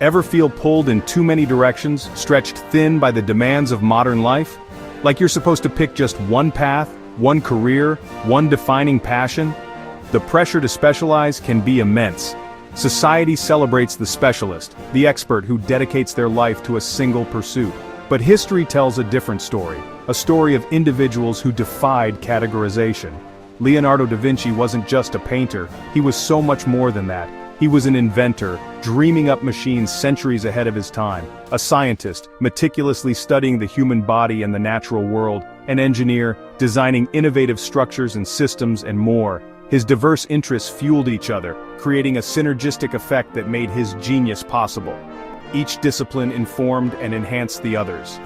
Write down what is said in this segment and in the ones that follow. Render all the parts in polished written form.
Ever feel pulled in too many directions, stretched thin by the demands of modern life? Like you're supposed to pick just one path, one career, one defining passion? The pressure to specialize can be immense. Society celebrates the specialist, the expert who dedicates their life to a single pursuit. But history tells a different story, a story of individuals who defied categorization. Leonardo da Vinci wasn't just a painter, he was so much more than that. He was an inventor, dreaming up machines centuries ahead of his time, a scientist, meticulously studying the human body and the natural world, an engineer, designing innovative structures and systems and more. His diverse interests fueled each other, creating a synergistic effect that made his genius possible. Each discipline informed and enhanced the others.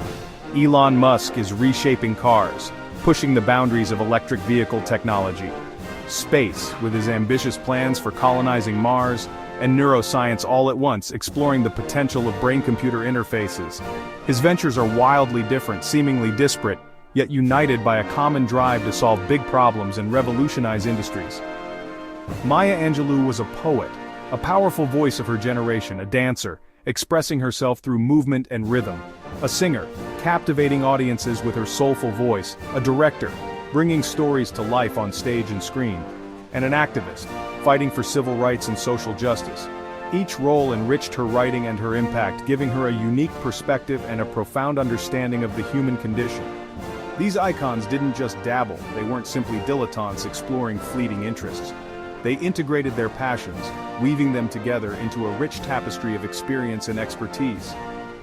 Elon Musk is reshaping cars, pushing the boundaries of electric vehicle technology. Space, with his ambitious plans for colonizing Mars, and neuroscience all at once, exploring the potential of brain-computer interfaces. His ventures are wildly different, seemingly disparate, yet united by a common drive to solve big problems and revolutionize industries. Maya Angelou was a poet, a powerful voice of her generation, a dancer, expressing herself through movement and rhythm, a singer, captivating audiences with her soulful voice, a director, bringing stories to life on stage and screen, and an activist, fighting for civil rights and social justice. Each role enriched her writing and her impact, giving her a unique perspective and a profound understanding of the human condition. These icons didn't just dabble, they weren't simply dilettantes exploring fleeting interests. They integrated their passions, weaving them together into a rich tapestry of experience and expertise,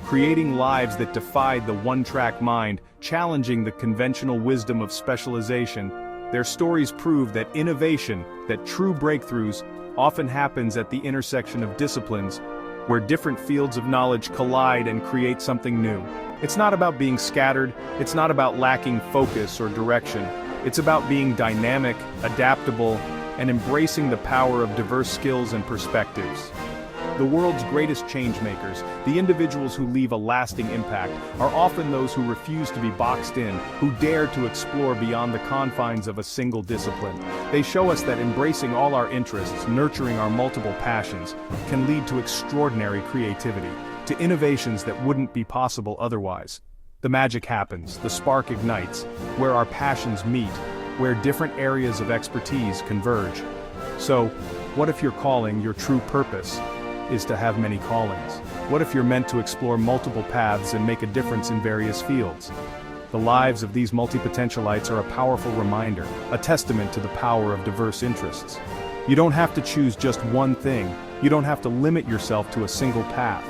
creating lives that defied the one-track mind, challenging the conventional wisdom of specialization. Their stories prove that innovation, that true breakthroughs, often happens at the intersection of disciplines, where different fields of knowledge collide and create something new. It's not about being scattered, it's not about lacking focus or direction. It's about being dynamic, adaptable, and embracing the power of diverse skills and perspectives. The world's greatest changemakers, the individuals who leave a lasting impact, are often those who refuse to be boxed in, who dare to explore beyond the confines of a single discipline. They show us that embracing all our interests, nurturing our multiple passions, can lead to extraordinary creativity, to innovations that wouldn't be possible otherwise. The magic happens, the spark ignites, where our passions meet, where different areas of expertise converge. So, what if your calling, your true purpose, is to have many callings? What if you're meant to explore multiple paths and make a difference in various fields? The lives of these multi-potentialites are a powerful reminder, a testament to the power of diverse interests. You don't have to choose just one thing, you don't have to limit yourself to a single path.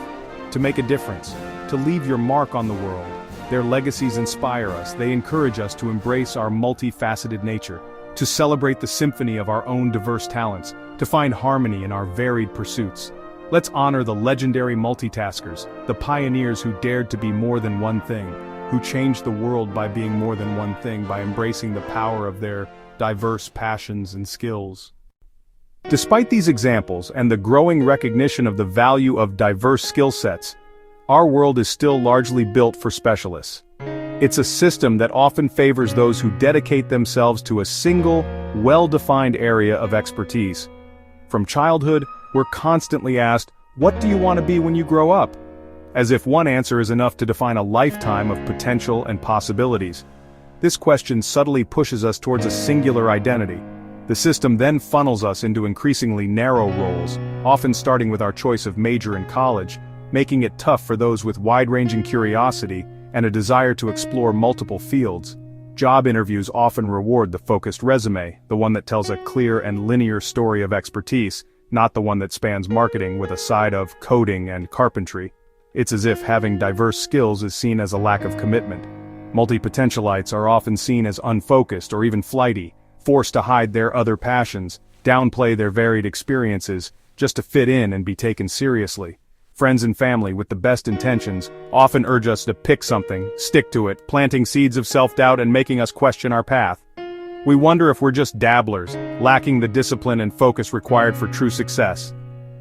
To make a difference, to leave your mark on the world, their legacies inspire us, they encourage us to embrace our multifaceted nature, to celebrate the symphony of our own diverse talents, to find harmony in our varied pursuits. Let's honor the legendary multitaskers, the pioneers who dared to be more than one thing, who changed the world by being more than one thing, by embracing the power of their diverse passions and skills. Despite these examples and the growing recognition of the value of diverse skill sets, our world is still largely built for specialists. It's a system that often favors those who dedicate themselves to a single, well-defined area of expertise. From childhood, we're constantly asked, what do you want to be when you grow up? As if one answer is enough to define a lifetime of potential and possibilities. This question subtly pushes us towards a singular identity. The system then funnels us into increasingly narrow roles, often starting with our choice of major in college, making it tough for those with wide-ranging curiosity and a desire to explore multiple fields. Job interviews often reward the focused resume, the one that tells a clear and linear story of expertise, not the one that spans marketing with a side of coding and carpentry. It's as if having diverse skills is seen as a lack of commitment. Multi-potentialites are often seen as unfocused or even flighty, forced to hide their other passions, downplay their varied experiences, just to fit in and be taken seriously. Friends and family with the best intentions often urge us to pick something, stick to it, planting seeds of self-doubt and making us question our path. We wonder if we're just dabblers, lacking the discipline and focus required for true success.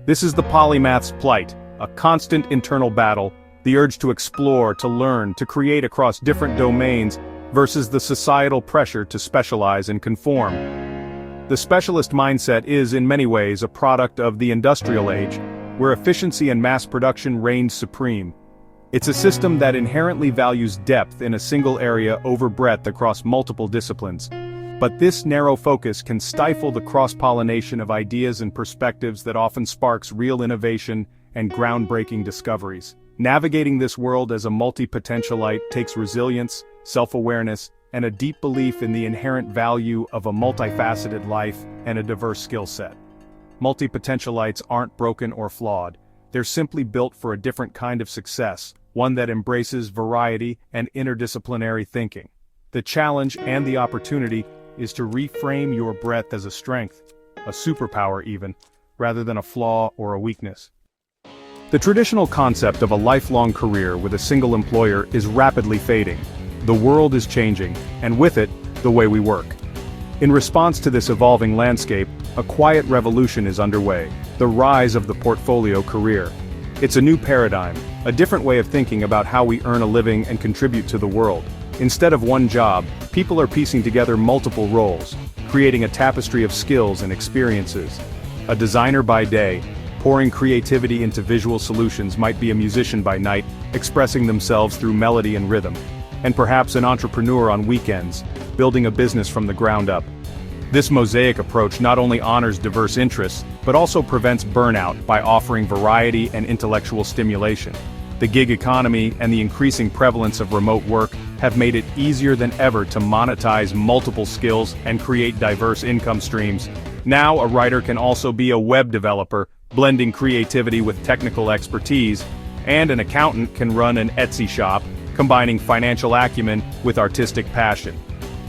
This is the polymath's plight, a constant internal battle, the urge to explore, to learn, to create across different domains, versus the societal pressure to specialize and conform. The specialist mindset is, in many ways, a product of the industrial age, where efficiency and mass production reigns supreme. It's a system that inherently values depth in a single area over breadth across multiple disciplines. But this narrow focus can stifle the cross-pollination of ideas and perspectives that often sparks real innovation and groundbreaking discoveries. Navigating this world as a multi-potentialite takes resilience, self-awareness, and a deep belief in the inherent value of a multifaceted life and a diverse skill set. Multi-potentialites aren't broken or flawed. They're simply built for a different kind of success, one that embraces variety and interdisciplinary thinking. The challenge and the opportunity is to reframe your breadth as a strength, a superpower even, rather than a flaw or a weakness. The traditional concept of a lifelong career with a single employer is rapidly fading. The world is changing, and with it, the way we work. In response to this evolving landscape, a quiet revolution is underway, the rise of the portfolio career. It's a new paradigm, a different way of thinking about how we earn a living and contribute to the world. Instead of one job, people are piecing together multiple roles, creating a tapestry of skills and experiences. A designer by day, pouring creativity into visual solutions, might be a musician by night, expressing themselves through melody and rhythm. And perhaps an entrepreneur on weekends, building a business from the ground up. This mosaic approach not only honors diverse interests, but also prevents burnout by offering variety and intellectual stimulation. The gig economy and the increasing prevalence of remote work have made it easier than ever to monetize multiple skills and create diverse income streams. Now a writer can also be a web developer, blending creativity with technical expertise, and an accountant can run an Etsy shop, combining financial acumen with artistic passion.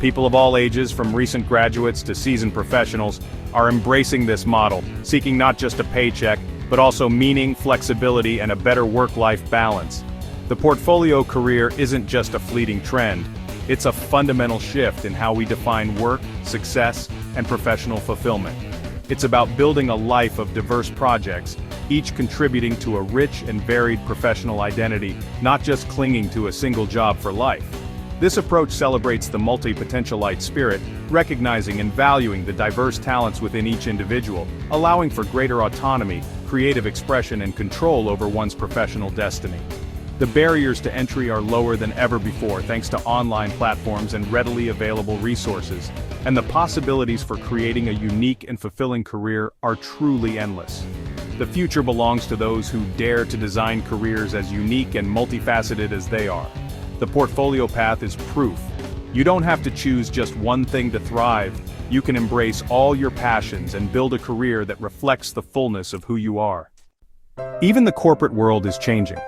People of all ages, from recent graduates to seasoned professionals, are embracing this model, seeking not just a paycheck, but also meaning, flexibility, and a better work-life balance. The portfolio career isn't just a fleeting trend, it's a fundamental shift in how we define work, success, and professional fulfillment. It's about building a life of diverse projects, each contributing to a rich and varied professional identity, not just clinging to a single job for life. This approach celebrates the multi-potentialite spirit, recognizing and valuing the diverse talents within each individual, allowing for greater autonomy, creative expression, and control over one's professional destiny. The barriers to entry are lower than ever before thanks to online platforms and readily available resources, and the possibilities for creating a unique and fulfilling career are truly endless. The future belongs to those who dare to design careers as unique and multifaceted as they are. The portfolio path is proof. You don't have to choose just one thing to thrive. You can embrace all your passions and build a career that reflects the fullness of who you are. Even the corporate world is changing.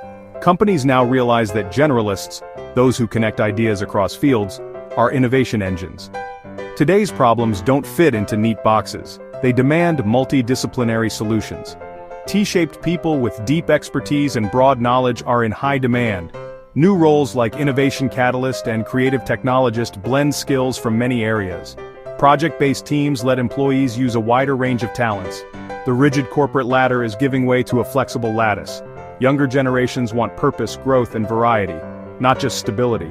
Companies now realize that generalists, those who connect ideas across fields, are innovation engines. Today's problems don't fit into neat boxes. They demand multidisciplinary solutions. T-shaped people with deep expertise and broad knowledge are in high demand. New roles like innovation catalyst and creative technologist blend skills from many areas. Project-based teams let employees use a wider range of talents. The rigid corporate ladder is giving way to a flexible lattice. Younger generations want purpose, growth, and variety, not just stability.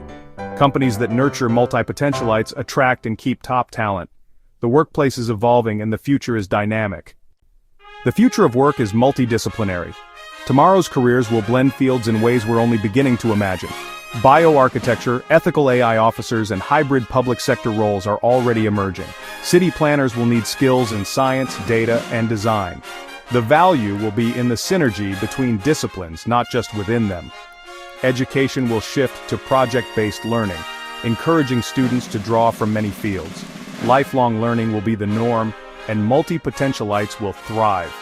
Companies that nurture multi-potentialites attract and keep top talent. The workplace is evolving and the future is dynamic. The future of work is multidisciplinary. Tomorrow's careers will blend fields in ways we're only beginning to imagine. Bioarchitecture, ethical AI officers, and hybrid public sector roles are already emerging. City planners will need skills in science, data, and design. The value will be in the synergy between disciplines, not just within them. Education will shift to project-based learning, encouraging students to draw from many fields. Lifelong learning will be the norm, and multi-potentialites will thrive.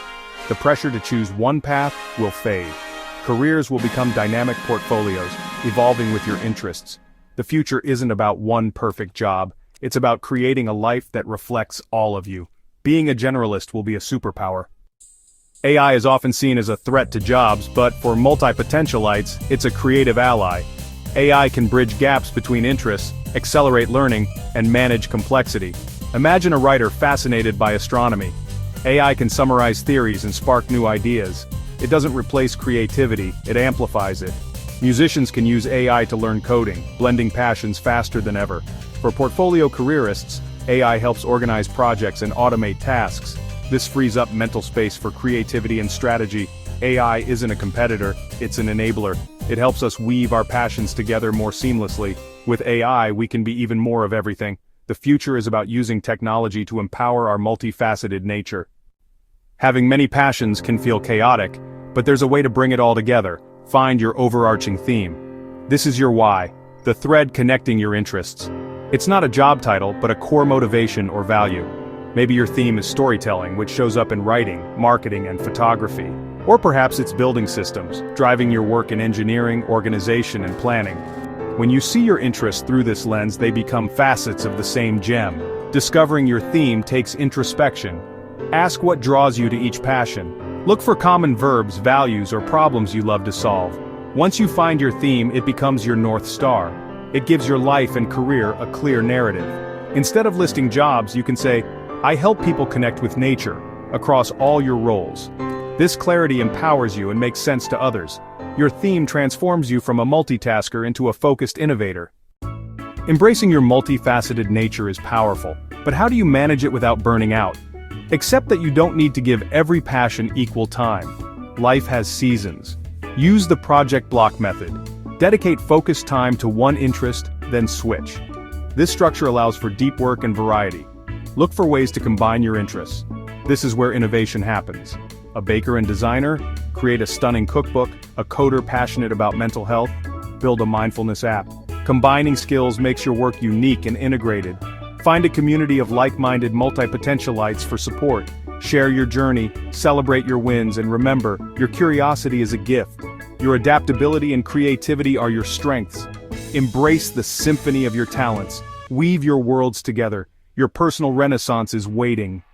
The pressure to choose one path will fade. Careers will become dynamic portfolios, evolving with your interests. The future isn't about one perfect job, it's about creating a life that reflects all of you. Being a generalist will be a superpower. AI is often seen as a threat to jobs, but for multi-potentialites, it's a creative ally. AI can bridge gaps between interests, accelerate learning, and manage complexity. Imagine a writer fascinated by astronomy. AI can summarize theories and spark new ideas. It doesn't replace creativity, it amplifies it. Musicians can use AI to learn coding, blending passions faster than ever. For portfolio careerists, AI helps organize projects and automate tasks. This frees up mental space for creativity and strategy, AI isn't a competitor, it's an enabler. It helps us weave our passions together more seamlessly. With AI, we can be even more of everything. The future is about using technology to empower our multifaceted nature. Having many passions can feel chaotic, but there's a way to bring it all together. Find your overarching theme. This is your why, the thread connecting your interests. It's not a job title, but a core motivation or value. Maybe your theme is storytelling, which shows up in writing, marketing, and photography. Or perhaps it's building systems, driving your work in engineering, organization, and planning. When you see your interests through this lens, they become facets of the same gem. Discovering your theme takes introspection. Ask what draws you to each passion. Look for common verbs, values, or problems you love to solve. Once you find your theme, it becomes your North Star. It gives your life and career a clear narrative. Instead of listing jobs, you can say, I help people connect with nature, across all your roles. This clarity empowers you and makes sense to others. Your theme transforms you from a multitasker into a focused innovator. Embracing your multifaceted nature is powerful, but how do you manage it without burning out? Accept that you don't need to give every passion equal time. Life has seasons. Use the project block method. Dedicate focused time to one interest, then switch. This structure allows for deep work and variety. Look for ways to combine your interests. This is where innovation happens. A baker and designer, create a stunning cookbook, a coder passionate about mental health, build a mindfulness app. Combining skills makes your work unique and integrated. Find a community of like-minded multi-potentialites for support. Share your journey, celebrate your wins, and remember, your curiosity is a gift. Your adaptability and creativity are your strengths. Embrace the symphony of your talents. Weave your worlds together. Your personal renaissance is waiting.